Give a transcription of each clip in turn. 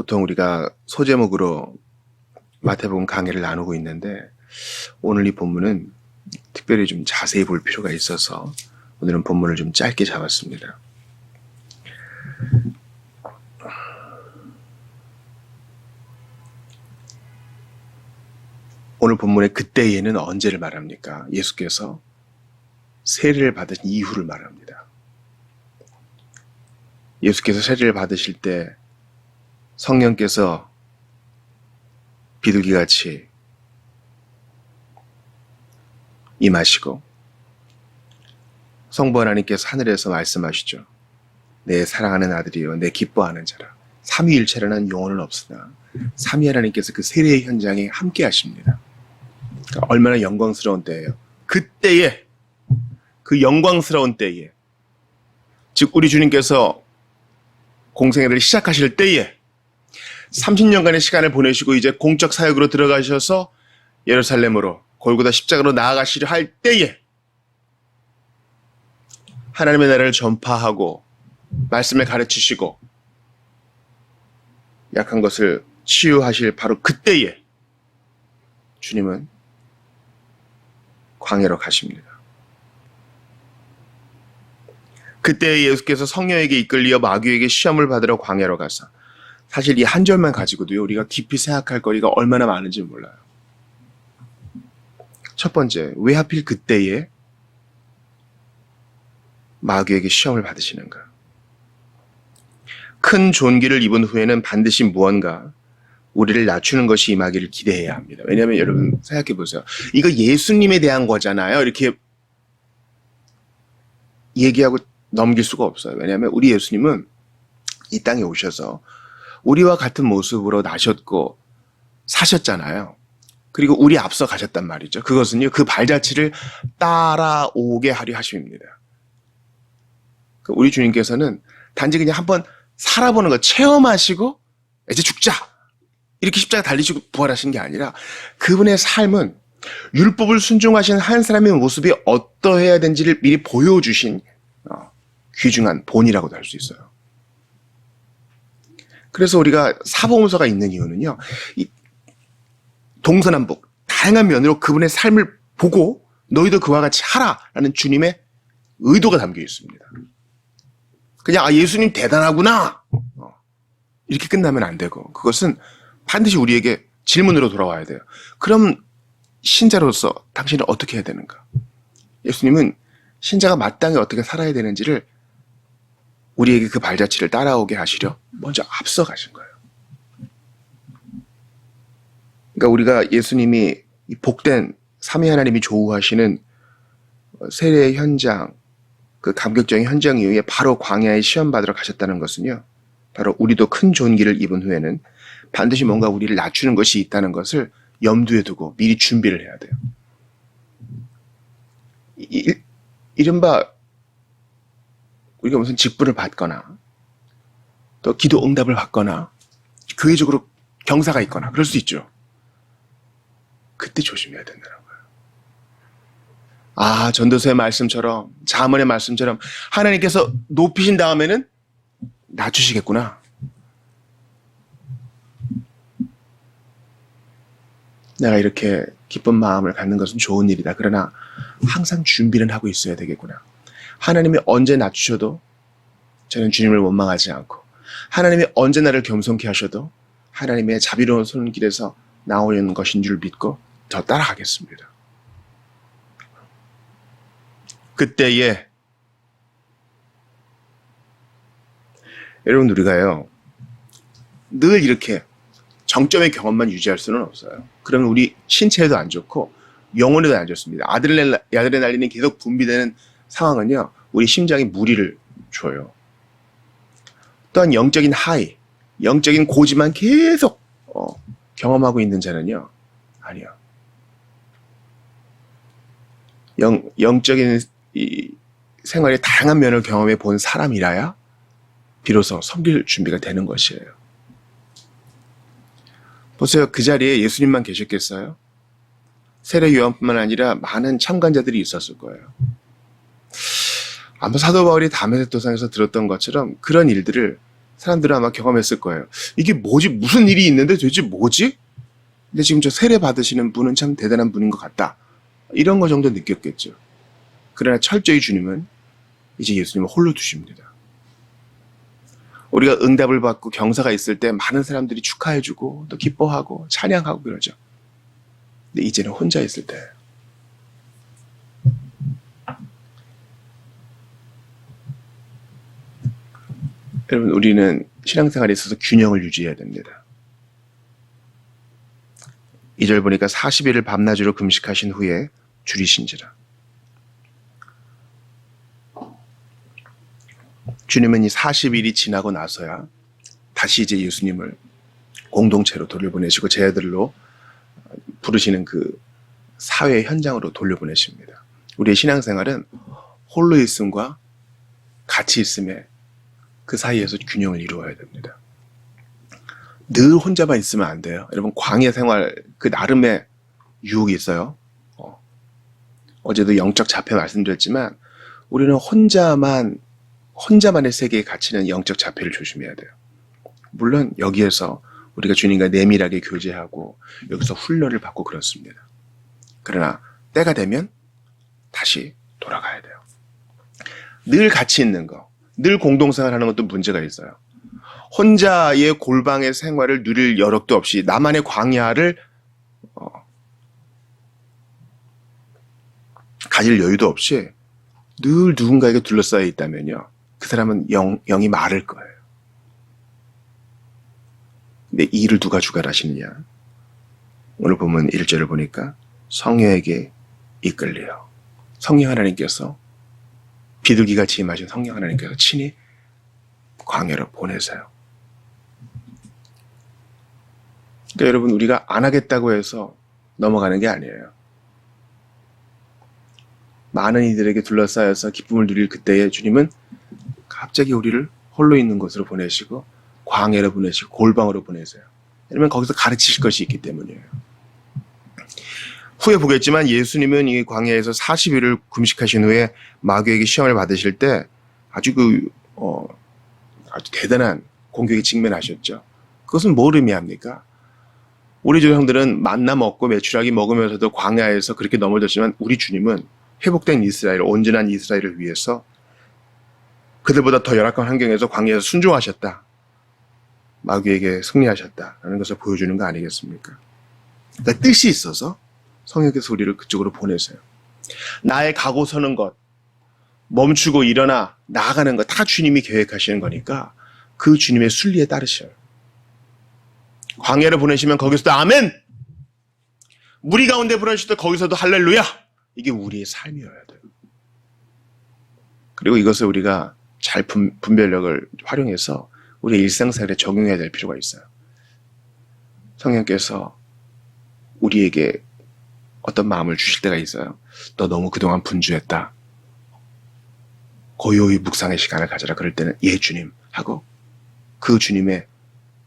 보통 우리가 소제목으로 마태복음 강해를 나누고 있는데 오늘 이 본문은 특별히 좀 자세히 볼 필요가 있어서 오늘은 본문을 좀 짧게 잡았습니다. 오늘 본문의 그때에는 언제를 말합니까? 예수께서 세례를 받으신 이후를 말합니다. 예수께서 세례를 받으실 때 성령께서 비둘기같이 임하시고 성부 하나님께서 하늘에서 말씀하시죠. 내 사랑하는 아들이요 내 기뻐하는 자라. 삼위일체라는 영혼은 없으나 삼위 하나님께서 그 세례의 현장에 함께 하십니다. 그러니까 얼마나 영광스러운 때예요. 그때에 그 영광스러운 때에 즉 우리 주님께서 공생애를 시작하실 때에 30년간의 시간을 보내시고 이제 공적 사역으로 들어가셔서 예루살렘으로 골고다 십자가로 나아가시려 할 때에 하나님의 나라를 전파하고 말씀을 가르치시고 약한 것을 치유하실 바로 그때에 주님은 광야로 가십니다. 그때 예수께서 성령에게 이끌리어 마귀에게 시험을 받으러 광야로 가서 사실 이 한 절만 가지고도요 우리가 깊이 생각할 거리가 얼마나 많은지 몰라요. 첫 번째, 왜 하필 그때에 마귀에게 시험을 받으시는가? 큰 존귀를 입은 후에는 반드시 무언가 우리를 낮추는 것이 임하기를 기대해야 합니다. 왜냐하면 여러분 생각해 보세요. 이거 예수님에 대한 거잖아요. 이렇게 얘기하고 넘길 수가 없어요. 왜냐하면 우리 예수님은 이 땅에 오셔서 우리와 같은 모습으로 나셨고 사셨잖아요. 그리고 우리 앞서 가셨단 말이죠. 그것은요, 그 발자취를 따라오게 하려 하심입니다. 우리 주님께서는 단지 그냥 한번 살아보는 거 체험하시고 이제 죽자 이렇게 십자가 달리시고 부활하신 게 아니라 그분의 삶은 율법을 순종하신 한 사람의 모습이 어떠해야 되는지를 미리 보여주신 귀중한 본이라고도 할 수 있어요. 그래서 우리가 사복음서가 있는 이유는요, 이 동서남북 다양한 면으로 그분의 삶을 보고 너희도 그와 같이 하라라는 주님의 의도가 담겨 있습니다. 그냥 예수님 대단하구나 이렇게 끝나면 안 되고 그것은 반드시 우리에게 질문으로 돌아와야 돼요. 그럼 신자로서 당신은 어떻게 해야 되는가? 예수님은 신자가 마땅히 어떻게 살아야 되는지를 우리에게 그 발자취를 따라오게 하시려 먼저 앞서 가신 거예요. 그러니까 우리가 예수님이 복된 삼위 하나님이 조우하시는 세례의 현장, 그 감격적인 현장 이후에 바로 광야에 시험 받으러 가셨다는 것은요, 바로 우리도 큰 존귀를 입은 후에는 반드시 뭔가 우리를 낮추는 것이 있다는 것을 염두에 두고 미리 준비를 해야 돼요. 이른바 우리가 무슨 직분을 받거나 또 기도 응답을 받거나 교회적으로 경사가 있거나 그럴 수 있죠. 그때 조심해야 된다는 거예요. 전도서의 말씀처럼 잠언의 말씀처럼 하나님께서 높이신 다음에는 낮추시겠구나. 내가 이렇게 기쁜 마음을 갖는 것은 좋은 일이다. 그러나 항상 준비는 하고 있어야 되겠구나. 하나님이 언제 낮추셔도 저는 주님을 원망하지 않고 하나님이 언제 나를 겸손케 하셔도 하나님의 자비로운 손길에서 나오는 것인 줄 믿고 더 따라가겠습니다. 그때에 여러분 우리가요 늘 이렇게 정점의 경험만 유지할 수는 없어요. 그러면 우리 신체에도 안 좋고 영혼에도 안 좋습니다. 아드레날린이 계속 분비되는 상황은요 우리 심장에 무리를 줘요. 또한 영적인 하이, 영적인 고지만 계속 경험하고 있는 자는요 아니요. 영적인 이 생활의 다양한 면을 경험해 본 사람이라야 비로소 섬길 준비가 되는 것이에요. 보세요. 그 자리에 예수님만 계셨겠어요? 세례 요한뿐만 아니라 많은 참관자들이 있었을 거예요. 아마 사도 바울이 다메섹 도상에서 들었던 것처럼 그런 일들을 사람들은 아마 경험했을 거예요. 이게 뭐지? 무슨 일이 있는데 도대체 뭐지? 근데 지금 저 세례 받으시는 분은 참 대단한 분인 것 같다. 이런 거 정도 느꼈겠죠. 그러나 철저히 주님은 이제 예수님을 홀로 두십니다. 우리가 응답을 받고 경사가 있을 때 많은 사람들이 축하해주고 또 기뻐하고 찬양하고 그러죠. 근데 이제는 혼자 있을 때예요. 여러분, 우리는 신앙생활에 있어서 균형을 유지해야 됩니다. 2절 보니까 40일을 밤낮으로 금식하신 후에 줄이신지라. 주님은 이 40일이 지나고 나서야 다시 이제 예수님을 공동체로 돌려보내시고 제자들로 부르시는 그 사회 현장으로 돌려보내십니다. 우리의 신앙생활은 홀로 있음과 같이 있음의 그 사이에서 균형을 이루어야 됩니다. 늘 혼자만 있으면 안 돼요. 여러분, 광야 생활 그 나름의 유혹이 있어요. 어제도 영적 자폐 말씀드렸지만 우리는 혼자만의 세계에 갇히는 영적 자폐를 조심해야 돼요. 물론 여기에서 우리가 주님과 내밀하게 교제하고 여기서 훈련을 받고 그렇습니다. 그러나 때가 되면 다시 돌아가야 돼요. 늘 같이 있는 거, 늘 공동생활하는 것도 문제가 있어요. 혼자의 골방의 생활을 누릴 여력도 없이 나만의 광야를 가질 여유도 없이 늘 누군가에게 둘러싸여 있다면요, 그 사람은 영이 마를 거예요. 근데 이 일을 누가 주관하시느냐? 오늘 보면 1절을 보니까 성령에게 이끌리어. 성령 하나님께서, 비둘기같이 임하신 성령 하나님께서 친히 광야로 보내세요. 그러니까 여러분, 우리가 안 하겠다고 해서 넘어가는 게 아니에요. 많은 이들에게 둘러싸여서 기쁨을 누릴 그때에 주님은 갑자기 우리를 홀로 있는 곳으로 보내시고 광야로 보내시고 골방으로 보내세요. 왜냐면 거기서 가르치실 것이 있기 때문이에요. 후에 보겠지만 예수님은 이 광야에서 40일을 금식하신 후에 마귀에게 시험을 받으실 때 아주 아주 대단한 공격에 직면하셨죠. 그것은 뭘 의미합니까? 우리 조상들은 만나 먹고 메추라기 먹으면서도 광야에서 그렇게 넘어졌지만 우리 주님은 회복된 이스라엘, 온전한 이스라엘을 위해서 그들보다 더 열악한 환경에서 광야에서 순종하셨다. 마귀에게 승리하셨다라는 것을 보여주는 거 아니겠습니까? 그러니까 뜻이 있어서 성령께서 우리를 그쪽으로 보내세요. 나의 가고 서는 것, 멈추고 일어나 나아가는 것 다 주님이 계획하시는 거니까 그 주님의 순리에 따르셔요. 광야를 보내시면 거기서도 아멘! 무리 가운데 보내실 때 거기서도 할렐루야! 이게 우리의 삶이어야 돼요. 그리고 이것을 우리가 잘 분별력을 활용해서 우리의 일상생활에 적용해야 될 필요가 있어요. 성령께서 우리에게 어떤 마음을 주실 때가 있어요. 너 너무 그동안 분주했다. 고요히 묵상의 시간을 가져라. 그럴 때는 예 주님 하고 그 주님의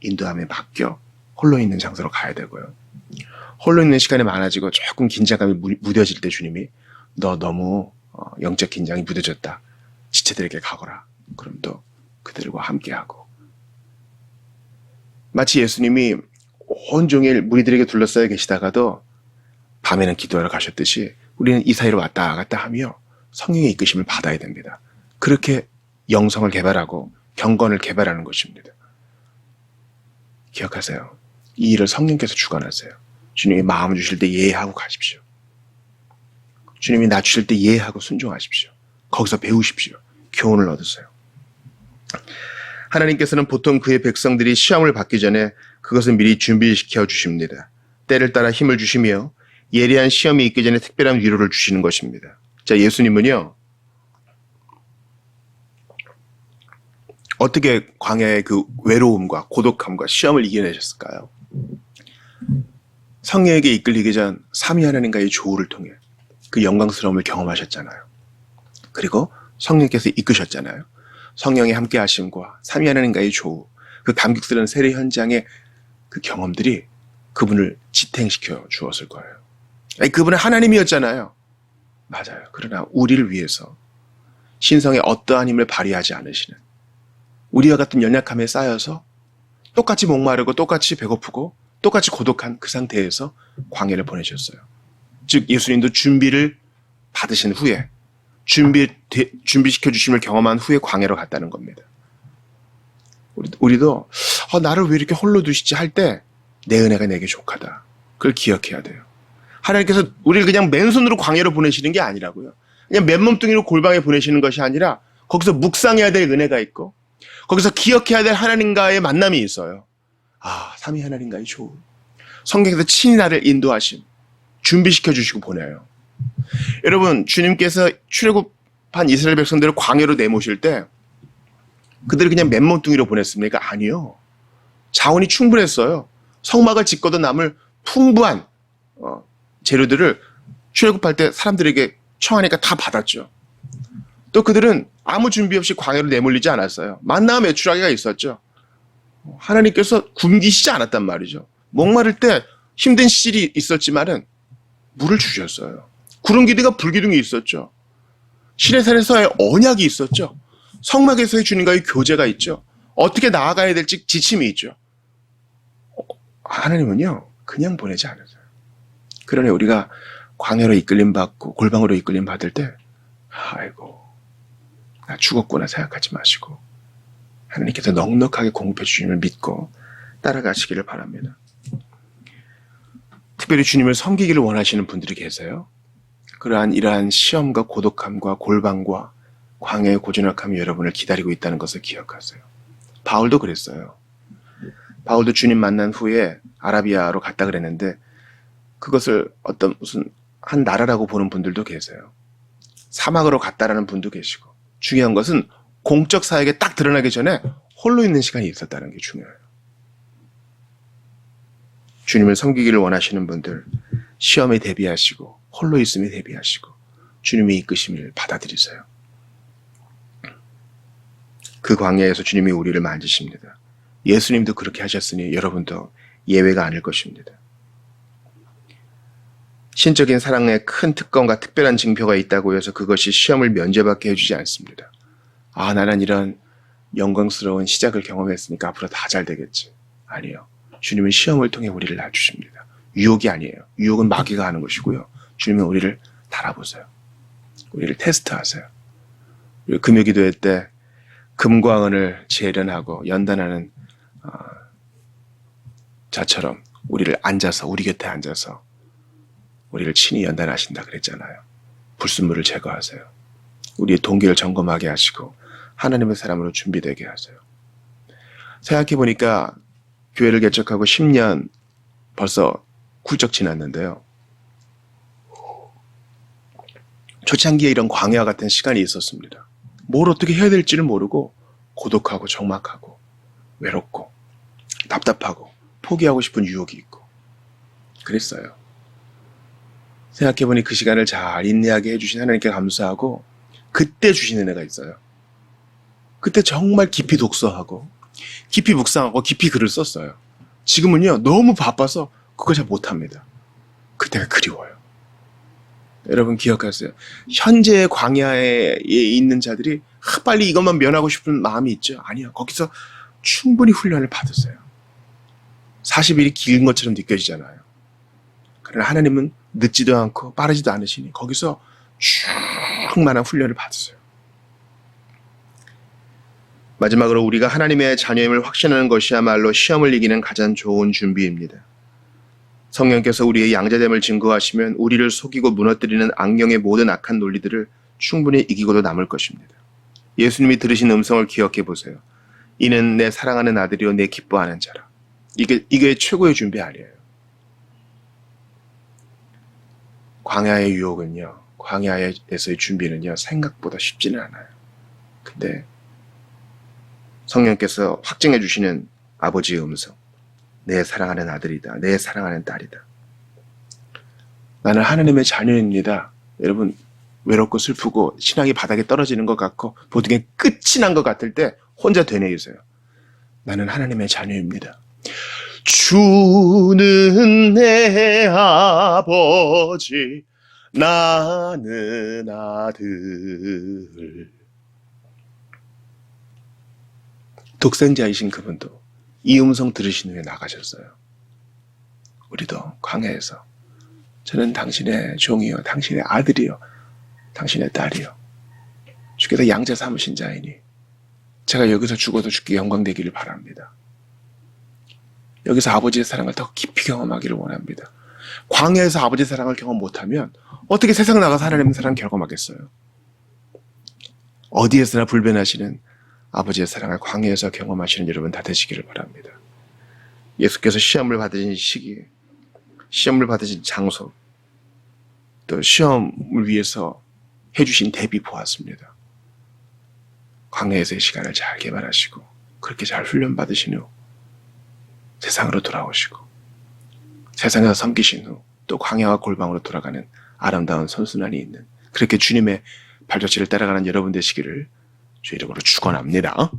인도함에 맡겨 홀로 있는 장소로 가야 되고요. 홀로 있는 시간이 많아지고 조금 긴장감이 무뎌질 때 주님이 너 너무 영적 긴장이 무뎌졌다. 지체들에게 가거라. 그럼 또 그들과 함께하고. 마치 예수님이 온종일 무리들에게 둘러싸여 계시다가도 밤에는 기도하러 가셨듯이 우리는 이 사이로 왔다 갔다 하며 성령의 이끄심을 받아야 됩니다. 그렇게 영성을 개발하고 경건을 개발하는 것입니다. 기억하세요. 이 일을 성령께서 주관하세요. 주님이 마음 주실 때 예하고 가십시오. 주님이 낮추실 때 예하고 순종하십시오. 거기서 배우십시오. 교훈을 얻으세요. 하나님께서는 보통 그의 백성들이 시험을 받기 전에 그것을 미리 준비시켜 주십니다. 때를 따라 힘을 주시며 예리한 시험이 있기 전에 특별한 위로를 주시는 것입니다. 자, 예수님은요, 어떻게 광야의 그 외로움과 고독함과 시험을 이겨내셨을까요? 성령에게 이끌리기 전 삼위 하나님과의 조우를 통해 그 영광스러움을 경험하셨잖아요. 그리고 성령께서 이끄셨잖아요. 성령의 함께 하심과 삼위 하나님과의 조우, 그 감격스러운 세례 현장의 그 경험들이 그분을 지탱시켜 주었을 거예요. 아니, 그분은 하나님이었잖아요. 맞아요. 그러나 우리를 위해서 신성의 어떠한 힘을 발휘하지 않으시는 우리와 같은 연약함에 쌓여서 똑같이 목마르고 똑같이 배고프고 똑같이 고독한 그 상태에서 광야를 보내셨어요. 즉 예수님도 준비를 받으신 후에 준비시켜 주심을 경험한 후에 광야로 갔다는 겁니다. 우리도 나를 왜 이렇게 홀로 두시지 할 때 내 은혜가 내게 족하다. 그걸 기억해야 돼요. 하나님께서 우리를 그냥 맨손으로 광야로 보내시는 게 아니라고요. 그냥 맨몸뚱이로 골방에 보내시는 것이 아니라 거기서 묵상해야 될 은혜가 있고 거기서 기억해야 될 하나님과의 만남이 있어요. 삼위 하나님과의 조우. 성경에서 친히 나를 인도하심, 준비시켜 주시고 보내요. 여러분, 주님께서 출애굽한 이스라엘 백성들을 광야로 내모실 때 그들을 그냥 맨몸뚱이로 보냈습니까? 아니요. 자원이 충분했어요. 성막을 짓고도 남을 풍부한 재료들을 출애굽할 때 사람들에게 청하니까 다 받았죠. 또 그들은 아무 준비 없이 광야로 내몰리지 않았어요. 만나와 메추라기가 있었죠. 하나님께서 굶기시지 않았단 말이죠. 목마를 때 힘든 시절이 있었지만은 물을 주셨어요. 구름 기둥과 불 기둥이 있었죠. 시내산에서의 언약이 있었죠. 성막에서의 주님과의 교제가 있죠. 어떻게 나아가야 될지 지침이 있죠. 하나님은요, 그냥 보내지 않으세요. 그러니 우리가 광야로 이끌림 받고 골방으로 이끌림 받을 때, 아이고, 나 죽었구나 생각하지 마시고, 하나님께서 넉넉하게 공급해 주심을 믿고 따라가시기를 바랍니다. 특별히 주님을 섬기기를 원하시는 분들이 계세요. 이러한 시험과 고독함과 골방과 광야의 고전악함이 여러분을 기다리고 있다는 것을 기억하세요. 바울도 그랬어요. 바울도 주님 만난 후에 아라비아로 갔다 그랬는데 그것을 무슨 한 나라라고 보는 분들도 계세요. 사막으로 갔다라는 분도 계시고 중요한 것은 공적 사역에 딱 드러나기 전에 홀로 있는 시간이 있었다는 게 중요해요. 주님을 섬기기를 원하시는 분들 시험에 대비하시고 홀로 있음에 대비하시고 주님의 이끄심을 받아들이세요. 그 광야에서 주님이 우리를 만지십니다. 예수님도 그렇게 하셨으니 여러분도 예외가 아닐 것입니다. 신적인 사랑에 큰 특권과 특별한 징표가 있다고 해서 그것이 시험을 면제받게 해주지 않습니다. 나는 이런 영광스러운 시작을 경험했으니까 앞으로 다 잘 되겠지. 아니요. 주님은 시험을 통해 우리를 낮추십니다. 유혹이 아니에요. 유혹은 마귀가 하는 것이고요. 주님은 우리를 달아보세요. 우리를 테스트하세요. 우리 금요기도회 때 금과 은을 재련하고 연단하는 자처럼 우리 곁에 앉아서 우리를 친히 연단하신다 그랬잖아요. 불순물을 제거하세요. 우리의 동기를 점검하게 하시고 하나님의 사람으로 준비되게 하세요. 생각해보니까 교회를 개척하고 10년 벌써 훌쩍 지났는데요. 초창기에 이런 광야 같은 시간이 있었습니다. 뭘 어떻게 해야 될지를 모르고 고독하고 적막하고 외롭고 답답하고 포기하고 싶은 유혹이 있고 그랬어요. 생각해보니 그 시간을 잘 인내하게 해주신 하나님께 감사하고 그때 주신 은혜가 있어요. 그때 정말 깊이 독서하고 깊이 묵상하고 깊이 글을 썼어요. 지금은요 너무 바빠서 그걸 잘 못합니다. 그때가 그리워요. 여러분 기억하세요. 현재의 광야에 있는 자들이 빨리 이것만 면하고 싶은 마음이 있죠. 아니요. 거기서 충분히 훈련을 받으세요. 40일이 긴 것처럼 느껴지잖아요. 그러나 하나님은 늦지도 않고 빠르지도 않으시니 거기서 충만한 훈련을 받으세요. 마지막으로 우리가 하나님의 자녀임을 확신하는 것이야말로 시험을 이기는 가장 좋은 준비입니다. 성령께서 우리의 양자됨을 증거하시면 우리를 속이고 무너뜨리는 악령의 모든 악한 논리들을 충분히 이기고도 남을 것입니다. 예수님이 들으신 음성을 기억해 보세요. 이는 내 사랑하는 아들이요 내 기뻐하는 자라. 이게 최고의 준비 아니에요. 광야의 유혹은요, 광야에서의 준비는요 생각보다 쉽지는 않아요. 근데 성령께서 확증해 주시는 아버지의 음성, 내 사랑하는 아들이다, 내 사랑하는 딸이다. 나는 하나님의 자녀입니다. 여러분 외롭고 슬프고 신앙이 바닥에 떨어지는 것 같고 모든 끝이 난 것 같을 때 혼자 되뇌이세요. 나는 하나님의 자녀입니다. 주는 내 아버지, 나는 아들. 독생자이신 그분도 이 음성 들으신 후에 나가셨어요. 우리도 광야에서 저는 당신의 종이요, 당신의 아들이요, 당신의 딸이요, 주께서 양자 삼으신 자이니 제가 여기서 죽어도 주께 영광되기를 바랍니다. 여기서 아버지의 사랑을 더 깊이 경험하기를 원합니다. 광야에서 아버지의 사랑을 경험 못하면 어떻게 세상 나가서 하나님의 사랑을 경험하겠어요? 어디에서나 불변하시는 아버지의 사랑을 광야에서 경험하시는 여러분 다 되시기를 바랍니다. 예수께서 시험을 받으신 시기, 시험을 받으신 장소, 또 시험을 위해서 해주신 대비 보았습니다. 광야에서의 시간을 잘 개발하시고 그렇게 잘 훈련받으신 후 세상으로 돌아오시고 세상에서 섬기신 후 또 광야와 골방으로 돌아가는 아름다운 선순환이 있는 그렇게 주님의 발자취를 따라가는 여러분 되시기를 주 이름으로 축원합니다.